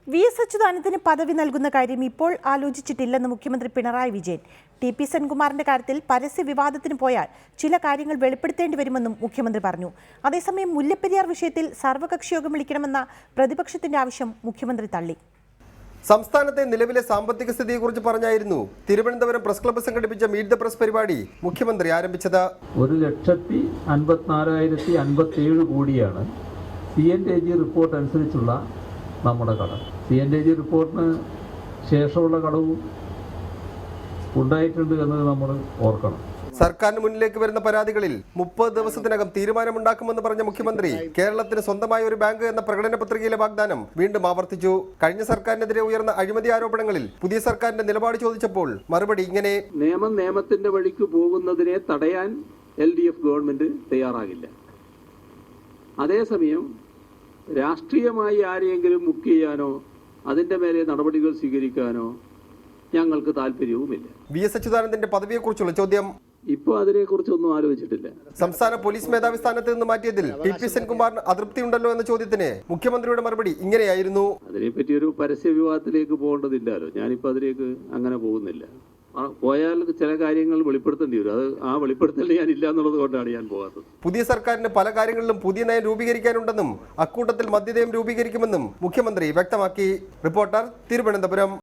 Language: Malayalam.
വി.എസ്. അച്യുതാനന്ദന് പദവി നൽകുന്ന കാര്യം ഇപ്പോൾ ആലോചിച്ചിട്ടില്ലെന്ന് മുഖ്യമന്ത്രി പിണറായി വിജയൻ. ടി.പി. സെൻകുമാറിന്റെ കാര്യത്തിൽ പരസ്യ വിവാദത്തിന് പോയാൽ ചില കാര്യങ്ങൾ വെളിപ്പെടുത്തേണ്ടി വരുമെന്നും മുഖ്യമന്ത്രി പറഞ്ഞു. അതേസമയം മുല്ലപ്പെരിയാർ വിഷയത്തിൽ സർവകക്ഷി യോഗം വിളിക്കണമെന്ന പ്രതിപക്ഷത്തിന്റെ ആവശ്യം മുഖ്യമന്ത്രി തള്ളി. സംസ്ഥാനത്തെ നിലവിലെ സാമ്പത്തിക സ്ഥിതിയെക്കുറിച്ച് പറഞ്ഞായിരുന്നു തിരുവനന്തപുരം പ്രസ് ക്ലബ്ബ് സംഘടിപ്പിച്ച മീറ്റ് ദ പ്രസ് പരിപാടി മുഖ്യമന്ത്രി ആരംഭിച്ചത്. 1,54,057 കോടിയാണ് CNTG റിപ്പോർട്ട് അനുസരിച്ചുള്ള നമ്മുടെ കടം. CNTG റിപ്പോർട്ടിന് ശേഷമുള്ള കടവും ഉണ്ടായിട്ടുണ്ട് എന്നത് നമ്മൾ ഓർക്കണം. സർക്കാരിന് മുന്നിലേക്ക് വരുന്ന പരാതികളിൽ 30 ദിവസത്തിനകം തീരുമാനമുണ്ടാക്കുമെന്ന് പറഞ്ഞ മുഖ്യമന്ത്രി കേരളത്തിന് സ്വന്തമായ ഒരു ബാങ്ക് എന്ന പ്രകടന പത്രികയിലെ വാഗ്ദാനം വീണ്ടും ആവർത്തിച്ചു. കഴിഞ്ഞ സർക്കാരിനെതിരെ ഉയർന്ന അഴിമതി ആരോപണങ്ങളിൽ പുതിയ സർക്കാരിന്റെ നിലപാട് ചോദിച്ചപ്പോൾ മറുപടി ഇങ്ങനെ: നിയമത്തിന്റെ വഴിക്ക് പോകുന്നതിനെ തടയാൻ LDF ഗവൺമെന്റ് തയ്യാറാകില്ല. അതേസമയം രാഷ്ട്രീയമായി ആരെയെങ്കിലും ബുക്ക് ചെയ്യാനോ അതിന്റെ മേലെ നടപടികൾ സ്വീകരിക്കാനോ ഞങ്ങൾക്ക് താല്പര്യവുമില്ല. വി.എസ്. അച്യുതാനന്ദന്റെ പദവിയെക്കുറിച്ചുള്ള ചോദ്യം: ഇപ്പോൾ അതിനെക്കുറിച്ചൊന്നും ആലോചിച്ചിട്ടില്ല. സംസ്ഥാന പോലീസ് മേധാവി സ്ഥാനത്ത് നിന്ന് മാറ്റിയതിൽ ടി.പി. സെൻകുമാറിന് അതൃപ്തിയുണ്ടല്ലോ എന്ന ചോദ്യത്തിന് മുഖ്യമന്ത്രിയുടെ മറുപടി ഇങ്ങനെയായിരുന്നു: അതിനെപ്പറ്റി ഒരു പരസ്യ വിവാദത്തിലേക്ക് പോകേണ്ടതില്ലല്ലോ. ഞാനിപ്പോൾ അതിലേക്ക് അങ്ങനെ പോകുന്നില്ല. പോയാൽ ചില കാര്യങ്ങൾ വെളിപ്പെടുത്തേണ്ടി വരും. അത് ആ വെളിപ്പെടുത്തൽ ഞാനില്ല എന്നുള്ളത് കൊണ്ടാണ് ഞാൻ പോകാത്തത്. പുതിയ സർക്കാരിന് പല കാര്യങ്ങളിലും പുതിയ നയം രൂപീകരിക്കാനുണ്ടെന്നും അക്കൂട്ടത്തിൽ മധ്യനയം രൂപീകരിക്കുമെന്നും മുഖ്യമന്ത്രി വ്യക്തമാക്കി. റിപ്പോർട്ടർ, തിരുവനന്തപുരം.